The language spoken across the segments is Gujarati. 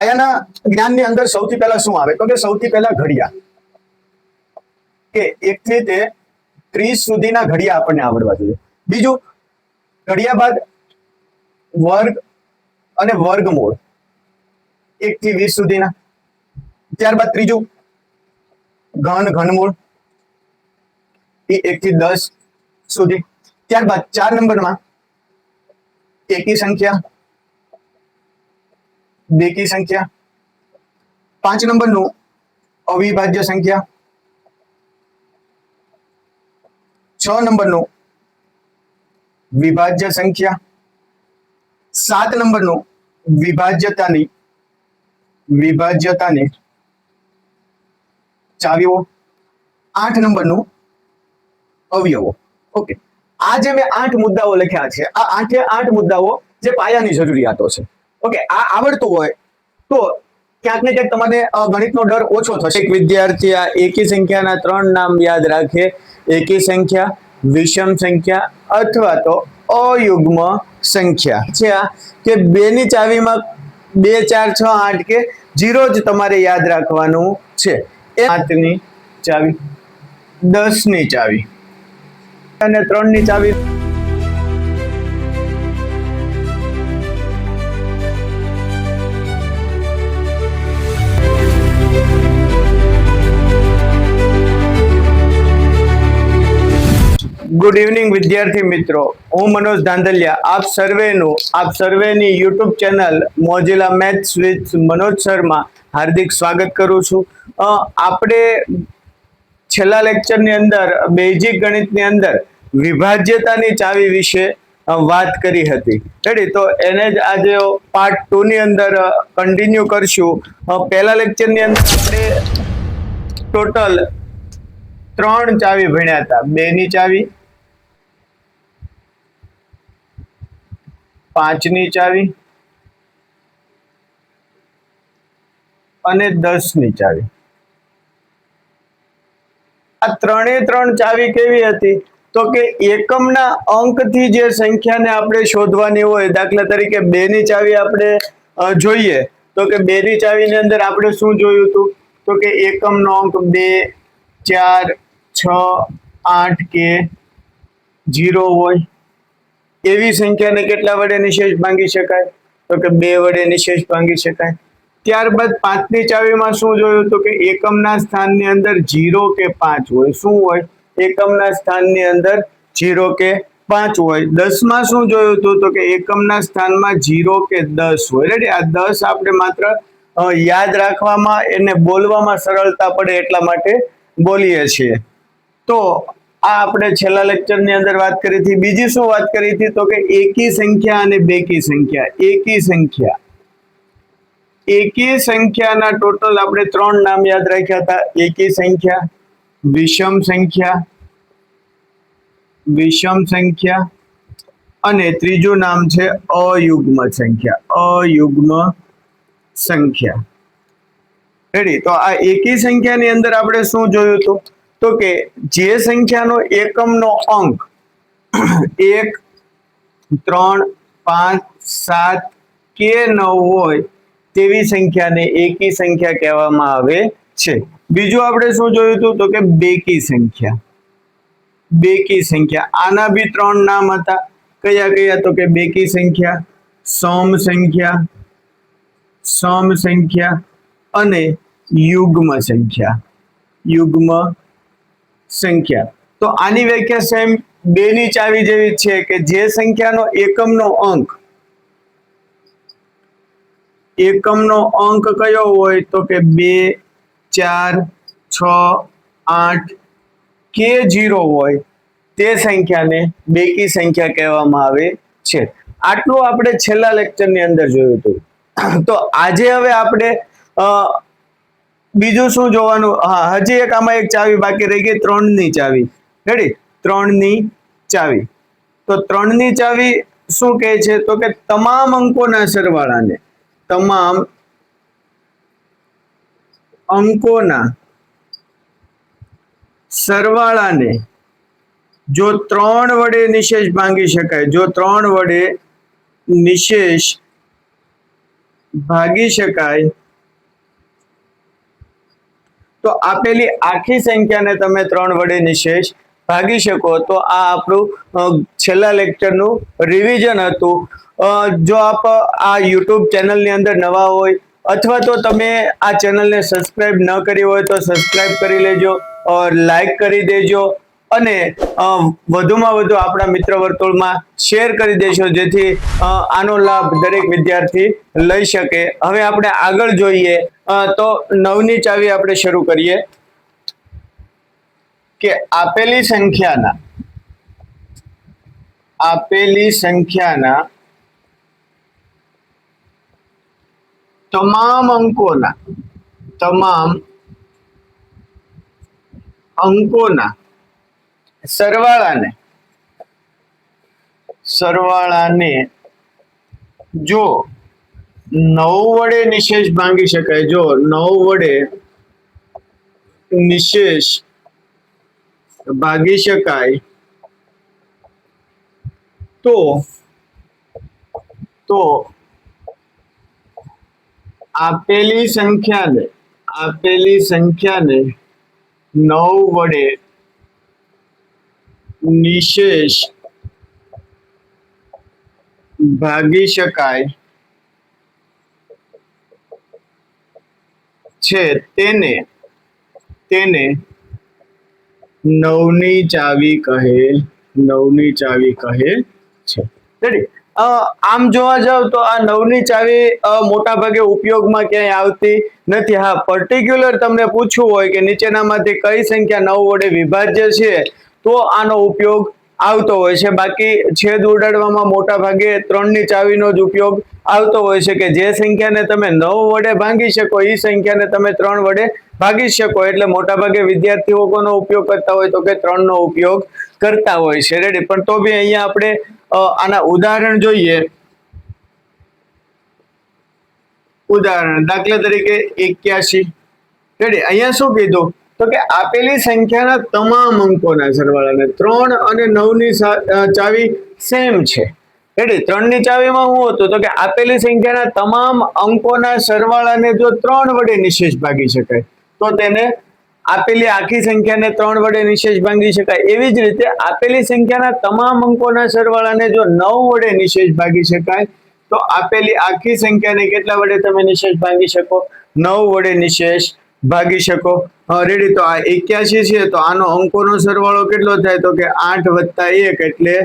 અહીંયાના જ્ઞાનની અંદર સૌથી પહેલા શું આવે તો કે સૌથી પહેલા ઘડિયા, કે 1 થી તે 30 સુધીના ઘડિયા આપણને આવડવા જોઈએ. બીજું, ઘડિયા બાદ વર્ગ અને વર્ગમૂળ 1 થી 20 સુધીના. ત્યારબાદ ત્રીજું ઘનમૂળ એ 1 થી 10 સુધી. ત્યારબાદ 4 નંબરમાં એકી સંખ્યા, બેકી સંખ્યા. 5 નંબરનું અવિભાજ્ય સંખ્યા. 6 નંબરનું વિભાજ્ય સંખ્યા. 7 નંબરનું વિભાજ્યતાની ચાવીઓ. 8 નંબરનું અવયવો. ઓકે, આ જે મેં 8 મુદ્દાઓ લખ્યા છે, આ 8 મુદ્દાઓ જે પાયાની જરૂરિયાતો છે. ઓકે, આ આવડતું હોય તો ક્યાંક ને ક્યાંક તમારે ગણિતનો ડર ઓછો થશે. એક વિદ્યાર્થી આ એકી સંખ્યાના 3 નામ યાદ રાખે: એકી સંખ્યા, વિષમ સંખ્યા અથવા તો અયુગ્મ સંખ્યા. છે કે 2 ની ચાવીમાં 2, 4, 6, 8 કે 0 જ તમારે યાદ રાખવાનું છે. 8 ની ચાવી, 10 ની ચાવી અને 3 ની ચાવી. ગુડ ઇવનિંગ વિદ્યાર્થી મિત્રો, હું મનોજ ધાંધલિયા આપ સર્વેની યુટ્યુબ ચેનલ મોઝિલા મેથ્સ વિથ મનોજ શર્મા હાર્દિક સ્વાગત કરું છું. આપણે છેલ્લા લેક્ચરની અંદર બેઝિક ગણિતની અંદર વિભાજ્યતાની ચાવી વિશે વાત કરી હતી. રેડી? તો એને જ આજે પાર્ટ 2 ની અંદર કન્ટિન્યુ કરશું. પહેલા લેક્ચરની અંદર આપણે ટોટલ 3 ચાવી ભણ્યા હતા: 2 ની ચાવી, 5 ની ચાવી અને 10 ની ચાવી. આ 3 ચાવી કેવી હતી તો કે એકમના અંકથી જે સંખ્યાને આપણે શોધવાની હોય. દાખલા તરીકે 2 ની ચાવી આપણે જોઈએ તો કે 2 ની ચાવીની અંદર આપણે શું જોયું હતું તો કે એકમનો અંક 2, 4, 6, 8 કે 0 હોય. એવી સંખ્યાને કેટલા વડે નિશેષ ભાંગી શકાય તો કે 2 વડે નિશેષ ભાંગી શકાય. ત્યારબાદ 5 ની ચાવીમાં શું જોયું તો કે એકમના સ્થાનની અંદર 0 કે 5 હોય. શું હોય? એકમના સ્થાનની અંદર 0 કે 5 હોય. 10 માં શું જોયું હતું તો કે એકમના સ્થાનમાં 0 કે 10 હોય. રેડી? આ 10 આપણે માત્ર યાદ રાખવામાં, એને બોલવામાં સરળતા પડે એટલા માટે બોલીએ છીએ. તો આ આપણે છેલ્લા લેક્ચરની અંદર વાત કરી હતી. બીજી શું વાત કરી હતી તો કે એકી સંખ્યા અને બેકી સંખ્યા. એકી સંખ્યાના ટોટલ આપણે 3 નામ યાદ રાખ્યા હતા: એકી સંખ્યા, વિષમ સંખ્યા અને ત્રીજું નામ છે અયુગ્મ સંખ્યા. રેડી? તો આ એકી સંખ્યાની અંદર આપણે શું જોયું હતું તો કે જે સંખ્યાનો એકમનો અંક 1, 3, 5, 7 કે 9 હોય તેવી સંખ્યાને એકી સંખ્યા કહેવામાં આવે છે. બીજું આપણે શું જોયું હતું તો કે બેકી સંખ્યા. આના બી 3 નામ હતા. કયા તો કે બેકી સંખ્યા, સમ સંખ્યા અને યુગ્મ સંખ્યા. તો આની વ્યાખ્યા સેમ 2 ની ચાવી જેવી છે કે જે સંખ્યાનો એકમનો અંક કયો હોય તો કે 2, 4, 6, 8 કે 0 હોય તે સંખ્યાને બેકી સંખ્યા કહેવામાં આવે છે. આટલું આપણે છેલ્લા લેક્ચરની અંદર જોયું હતું. તો આજે હવે આપણે બીજું શું જોવાનું? હજી આમાં એક ચાવી બાકી રહી ગઈ, 3 ની ચાવી. રેડી? 3 ની ચાવી. તો 3 ની ચાવી શું કહે છે તો કે તમામ અંકોના સરવાળાને જો 3 વડે નિશેષ ભાંગી શકાય, ભાગી શકાય તો આપેલી આખી સંખ્યાને તમે 3 વડે નિશેષ ભાગી શકો. તો આ આપણું છેલ્લા લેક્ચરનું રિવિઝન હતું. જો આપ આ યુટ્યુબ ચેનલની અંદર નવા હોય અથવા તો તમે આ ચેનલને સબસ્ક્રાઇબ ન કરી હોય તો સબસ્ક્રાઇબ કરી લેજો, લાઈક કરી દેજો અને વધુમાં વધુ આપણા મિત્ર વર્તુળમાં શેર કરી દેશો, જેથી આનો લાભ દરેક વિદ્યાર્થી લઈ શકે. હવે આપણે આગળ જોઈએ તો 9 ની ચાવી આપણે શરૂ કરીએ કે આપેલી સંખ્યાના તમામ અંકોના સરવાળાને જો 9 વડે નિશેષ ભાંગી શકાય, જો 9 વડે નિશેષ ભાગી શકાય તો આપેલી સંખ્યાને 9 વડે નિશેષ ભાગી શકાય છે તેને 9 ની ચાવી કહે છે. રેડી? આમ જોવા જાવ તો આ 9 ની ચાવી મોટા ભાગે ઉપયોગમાં ક્યાંય આવતી નથી. હા, પર્ટિક્યુલર તમને પૂછવું હોય કે નીચેનામાંથી કઈ સંખ્યા 9 વડે વિભાજ્ય છે તો આનો ઉપયોગ આવતો હોય છે. બાકી છેદ ઉડાડવામાં મોટા ભાગે 3 ની ચાવીનો જ ઉપયોગ આવતો હોય છે કે જે સંખ્યાને તમે 9 વડે ભાંગી શકો એ સંખ્યાને તમે 3 વડે ભાગી શકો. એટલે મોટા ભાગે વિદ્યાર્થીઓ કોનો ઉપયોગ કરતા હોય તો કે 3 નો ઉપયોગ કરતા હોય છે. રેડી? પણ તો બી અહીંયા આપણે આના ઉદાહરણ જોઈએ. ઉદાહરણ દાખલા તરીકે 81. રેડી? અહીંયા શું કીધું તો કે આપેલી સંખ્યાના તમામ અંકોના સરવાળાને 3 અને 9 ની ચાવી સેમ છે. રેડી? 3 ની ચાવીમાં શું હતું તો કે આપેલી સંખ્યાના તમામ અંકોના સરવાળાને જો 3 વડે નિશેષ ભાગી શકાય તો તેને આપેલી આખી સંખ્યાને 3 વડે નિશેષ ભાગી શકાય. એવી જ રીતે આપેલી સંખ્યાના તમામ અંકોના સરવાળાને જો 9 વડે નિશેષ ભાગી શકાય તો આપેલી આખી સંખ્યાને કેટલા વડે તમે નિશેષ ભાગી શકો? 9 વડે નિશેષ ભાગી શકો. રેડી? તો આ 81 છે તો આનો અંકોનો સરવાળો કેટલો થાય તો કે 8 + 1 એટલે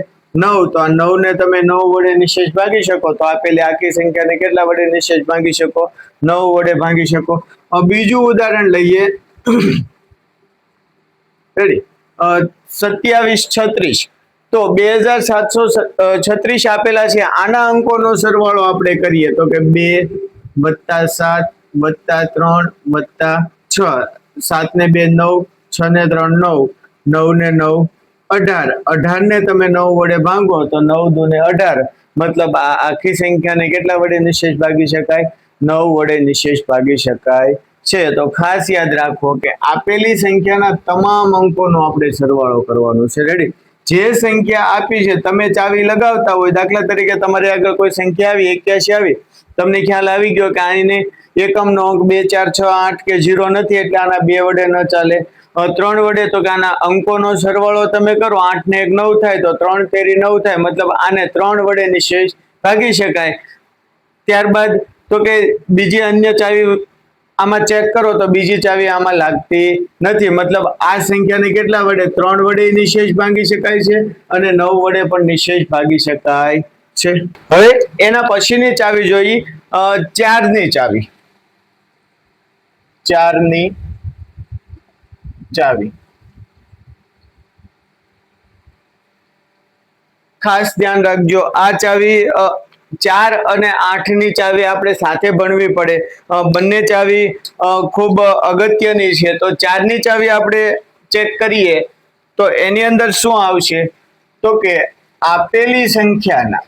9. તો આ 9 ને તમે 9 વડે નિશેષ ભાગી શકો તો આપેલી આખી સંખ્યાને કેટલા વડે નિશેષ ભાગી શકો? 9 વડે ભાગી શકો. બીજું ઉદાહરણ લઈએ. રેડી? 2736. તો 2736 આપેલા છે. આના અંકોનો સરવાળો આપણે કરીએ તો કે 2 + 7 + 3 + 6. 7 ને 2 9, 6 ને 3 9, 9 ને 9 18. 18 ને તમે 9 વડે ભાંગો તો 9 દુ ને 18. મતલબ આ આખી સંખ્યાને કેટલા વડે નિશેષ ભાગી શકાય? 9 વડે નિશેષ ભાગી શકાય છે. તો ખાસ યાદ રાખો કે આપેલી સંખ્યાના તમામ અંકોનો આપણે સરવાળો કરવાનો છે. રેડી? જે સંખ્યા આપી છે તમે ચાવી લગાવતા હોય, દાખલા તરીકે તમારે આગળ કોઈ સંખ્યા આવી 81 આવી, તમને ખ્યાલ આવી ગયો કે આને એકમનો અંક 2 4 6 8 કે 0 નથી એટલે આના 2 વડે ન ચાલે. 3 વડે તો કે આના અંકોનો સરવાળો તમે કરો, 8 ને 1 9 થાય તો 3 તેરી 9 થાય. મતલબ આને 3 વડે નિશેષ ભાગી શકાય. ત્યારબાદ તો કે બીજી અન્ય ચાવી આમાં ચેક કરો તો બીજી ચાવી આમાં લાગતી નથી. મતલબ આ સંખ્યાને કેટલા વડે? 3 વડે નિશેષ ભાગી શકાય છે અને 9 વડે પણ નિશેષ ભાગી શકાય છે. હવે એના પછીની ચાવી જોઈ, 4 ની ચાવી. 4 ની ચાવી ખાસ ધ્યાન રાખજો. આ ચાવી 4 અને 8 ની ચાવી આપણે સાથે ભણવી પડે. બંને ચાવી ખૂબ અગત્યની છે. તો 4 ની ચાવી આપણે ચેક કરીએ તો એની અંદર શું આવશે તો કે આપેલી સંખ્યાના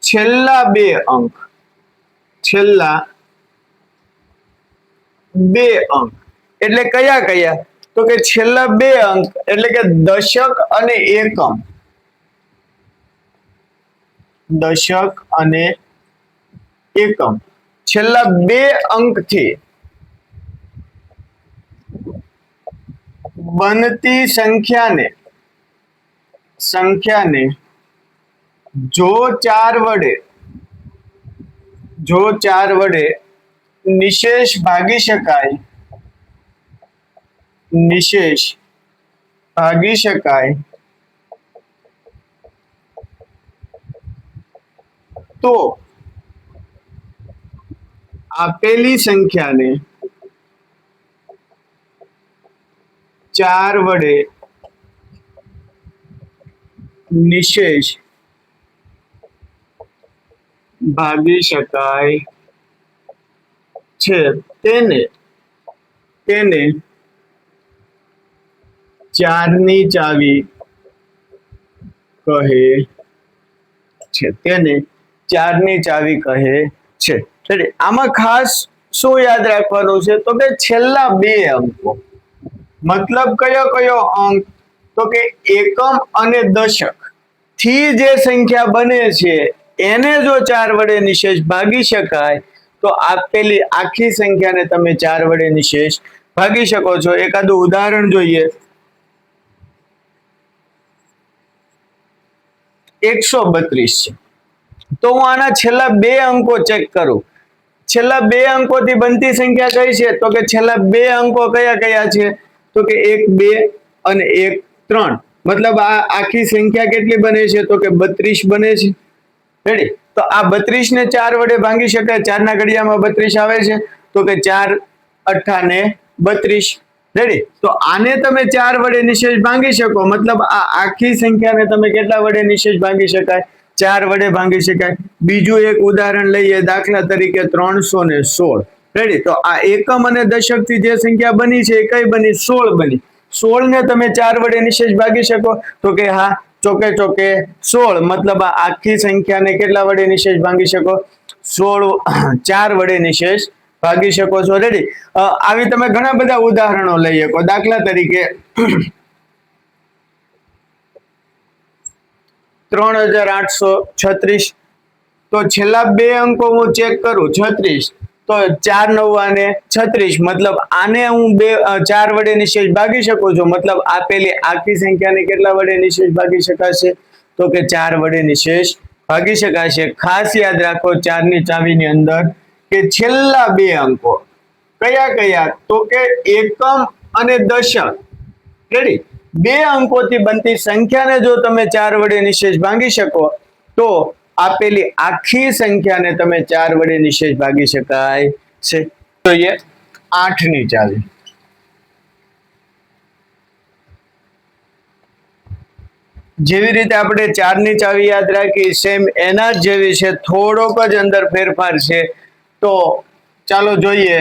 છેલ્લા બે અંક એટલે કયા કયા તો કે છેલ્લા 2 અંક એટલે કે દશક અને એકમ. દશક અને એકમ છેલ્લા બે અંકથી બનતી સંખ્યાને જો ચાર વડે નિશેષ ભાગી શકાય તો આપેલી સંખ્યાને ચાર વડે નિશેષ ભાગી શકાય છે તેને ચારની ચાવી કહે છે. આમાં ખાસ શું યાદ રાખવાનું છે તો કે છેલ્લા બે અંકો મતલબ કયો અંક તો કે એકમ અને દશક થી જે સંખ્યા બને છે એને જો ચાર વડે નિશેષ ભાગી શકાય તો આપેલી આખી સંખ્યાને તમે ચાર વડે નિશેષ ભાગી શકો છો. એકાદું ઉદાહરણ જોઈએ. 132 છે તો હું આના છેલ્લા બે અંકો ચેક કરું. છેલ્લા બે અંકોથી બનતી સંખ્યા કઈ છે તો કે છેલ્લા બે અંકો કયા છે તો કે 1 2 અને 1 3 મતલબ આ આખી સંખ્યા કેટલી બને છે તો કે 32 બને છે. રેડી? તો આ 32 ને 4 વડે ભાંગી શકાય. 4 ના ઘડિયામાં 32 આવે છે તો કે 4 8 ને 32. રેડી? તો આને તમે 4 વડે નિશેષ ભાંગી શકો મતલબ આ આખી સંખ્યાને તમે કેટલા વડે નિશેષ ભાંગી શકાય 4 વડે ભાંગી શકાય. બીજું એક ઉદાહરણ લઈએ, દાખલા તરીકે 316. રેડી? તો આ એકમ અને દશક થી જે સંખ્યા બની છે એ કઈ બની 16 બની. 16 ને તમે 4 વડે નિશેષ ભાગી શકો તો કે હા ચોકે 16 મતલબ આ આખી સંખ્યાને કેટલા વડે નિશેષ ભાગી શકો 16 4 વડે નિશેષ ભાગી શકો છો. રેડી? આવી તમે ઘણા બધા ઉદાહરણો લઈ શકો. દાખલા તરીકે 3836 તો છેલ્લા બે અંકો હું ચેક કરું 36 તો 4 9 ને 36 મતલબ આને હું 4 વડે નિશેષ ભાગી શકું છું મતલબ આપેલી આખી સંખ્યાને કેટલા વડે નિશેષ ભાગી શકાશે તો કે 4 વડે નિશેષ ભાગી શકાશે. ખાસ યાદ રાખો 4 ની ચાવીની અંદર કે છેલ્લા બે અંકો કયા તો કે એકમ અને દશક. રેડી? બે અંકોથી બનતી સંખ્યાને જો તમે 4 વડે નિશેષ ભાગી શકો તો આપેલી આખી સંખ્યાને તમે 4 વડે નિશેષ ભાગી શકાય છે. જોઈએ 8 ની ચાવી. જેવી રીતે આપણે 4 ની ચાવી યાદ રાખી સેમ એના જ જેવી છે, થોડોક જ અંદર ફેરફાર છે. તો ચાલો જોઈએ.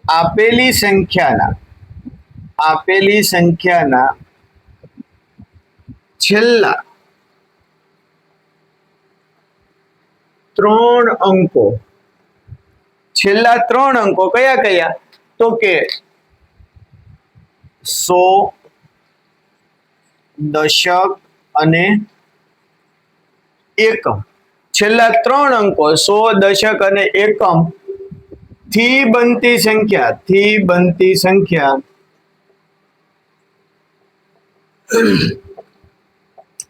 આપેલી સંખ્યાના છેલ્લા 3 અંકો કયા તો કે 100 દશક અને એકમ. છેલ્લા 3 અંકો 100 દશક અને એકમ થી બનતી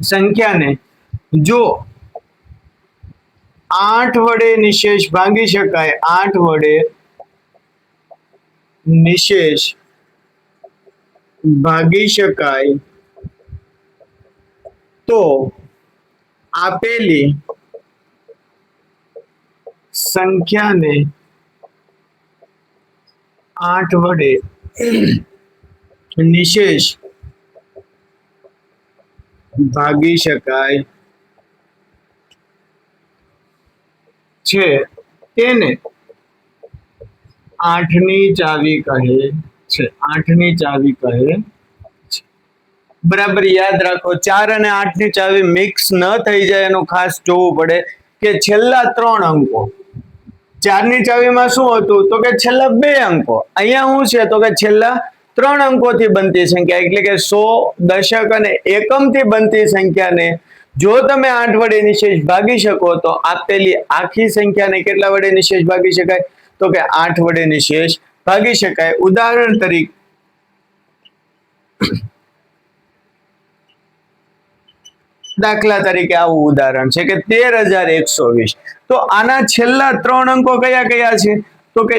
સંખ્યાને જો 8 વડે નિશેષ ભાગી શકાય 8 વડે નિશેષ ભાગી શકાય તો આપેલી સંખ્યાને 8 વડે નિશેષ ભાગી શકાય છે તેને 8 ની ચાવી કહે છે. 8 ની ચાવી કહે છે. બરાબર યાદ રાખો 4 અને 8 ની ચાવી મિક્સ ન થઈ જાય એનું ખાસ જોવું પડે કે છેલ્લા 3 અંકો 4 ની ચાવીમાં શું હતું તો કે છેલ્લા 2 અંકો. અહીંયા શું છે તો કે છેલ્લા 3 અંકોથી બનતી સંખ્યા એટલે કે 100 દશક અને એકમ થી બનતી સંખ્યાને જો તમે 8 વડે નિશેષ ભાગી શકો તો આપેલી આખી સંખ્યાને કેટલા વડે નિશેષ ભાગી શકાય? તો કે 8 વડે નિશેષ ભાગી શકાય. ઉદાહરણ તરીકે દાખલા તરીકે આવું ઉદાહરણ છે કે 13,120. તો આના છેલ્લા 3 અંકો કયા કયા છે? તો કે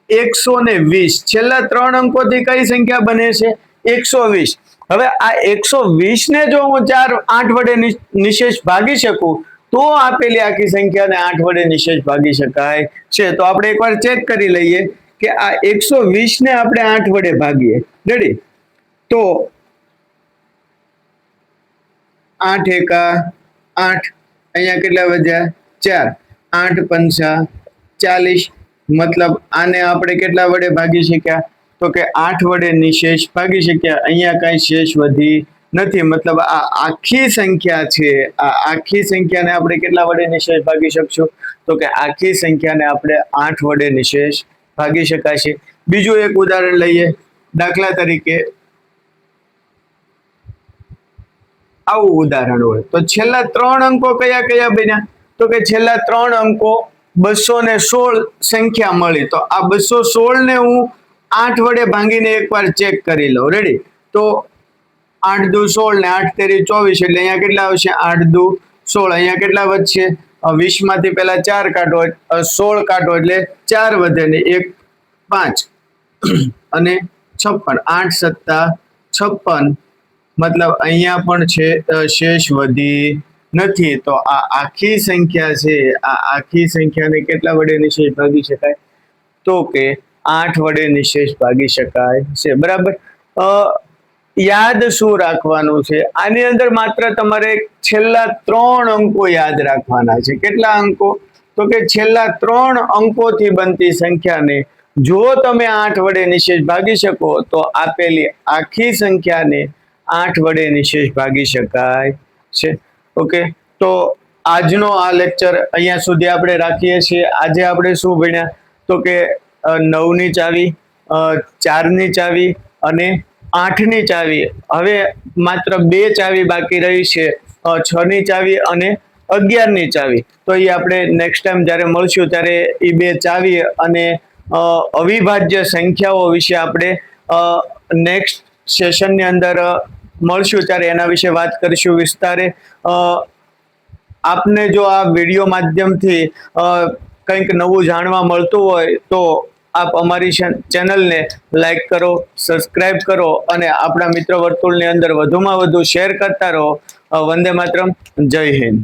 120. છેલ્લા 3 અંકોથી કઈ સંખ્યા બને છે? 120. હવે આ 120 ને જો હું 8 વડે નિશેષ ભાગી શકું તો આપેલી આખી સંખ્યાને 8 વડે નિશેષ ભાગી શકાય છે. તો આપણે એકવાર ચેક કરી લઈએ કે આ 120 ને આપણે 8 વડે ભાગીએ. રેડી? તો 8 એકા 8, અહીંયા કેટલા વધ્યા? 4. 8 પંચા 40. મતલબ આને આપણે કેટલા વડે ભાગી શક્યા? તો કે 8 વડે નિશેષ ભાગી શક્યા. અહીંયા કઈ શેષ વધી નથી. મતલબ આ આખી સંખ્યા છે, આ આખી સંખ્યાને આપણે કેટલા વડે નિશેષ ભાગી શકશું? તો કે આખી સંખ્યાને આપણે 8 વડે નિશેષ ભાગી શકાશે. બીજું એક ઉદાહરણ લઈએ. દાખલા તરીકે આવું ઉદાહરણ હોય તો છેલ્લા 3 અંકો કયા કયા બન્યા? તો કે છેલ્લા 3 અંકો 216 સંખ્યા મળી. તો આ 216 ને હું 8 વડે ભાંગીને એકવાર ચેક કરી લઉં. રેડી? તો 8 દુ 16 ને 8 તેરી 24, એટલે અહીંયા કેટલા આવશે? 8 દુ 16. અહીંયા કેટલા વધશે? 20 માંથી પહેલા 4 કાઢો, 16 કાઢો એટલે 4 વધે ને 1 5 અને 56. 8 સત્તા 56. મતલબ અહીંયા પણ છે શેષ વધી નથી. તો આ આખી સંખ્યા છે, આ આખી સંખ્યાને કેટલા વડે નિશેષ ભાગી શકાય? તો કે 8 વડે નિશેષ ભાગી શકાય છે. બરાબર? યાદ શું રાખવાનું છે? આની અંદર માત્ર તમારે છેલ્લા 3 અંકો યાદ રાખવાના છે. કેટલા અંકો? તો કે છેલ્લા 3 અંકોથી બનતી સંખ્યાને જો તમે 8 વડે નિશેષ ભાગી શકો તો આપેલી આખી સંખ્યાને 8 વડે નિશેષ ભાગી શકાય છે. ઓકે, તો આજનો આ લેક્ચર અહીંયા સુધી આપણે રાખીએ છીએ. આજે આપણે શું ભણ્યા? તો કે 9 ની ચાવી, 4 ની ચાવી અને 8 ની ચાવી. હવે માત્ર 2 ચાવી બાકી રહી છે, 6 ની ચાવી અને 11 ની ચાવી. તો એ આપણે નેક્સ્ટ ટાઈમ જ્યારે મળશું ત્યારે એ 2 ચાવી અને અવિભાજ્ય સંખ્યાઓ વિશે આપણે નેક્સ્ટ સેશનની અંદર મળશું ત્યારે એના વિશે વાત કરીશું વિસ્તારે. આપને જો આ વિડીયો માધ્યમથી કંઈક નવું જાણવા મળતું હોય તો આપ અમારી ચેનલને લાઈક કરો, સબસ્ક્રાઇબ કરો અને આપણા મિત્ર વર્તુળની અંદર વધુમાં વધુ શેર કરતા રહો. વંદે માતરમ. જય હિન્દ.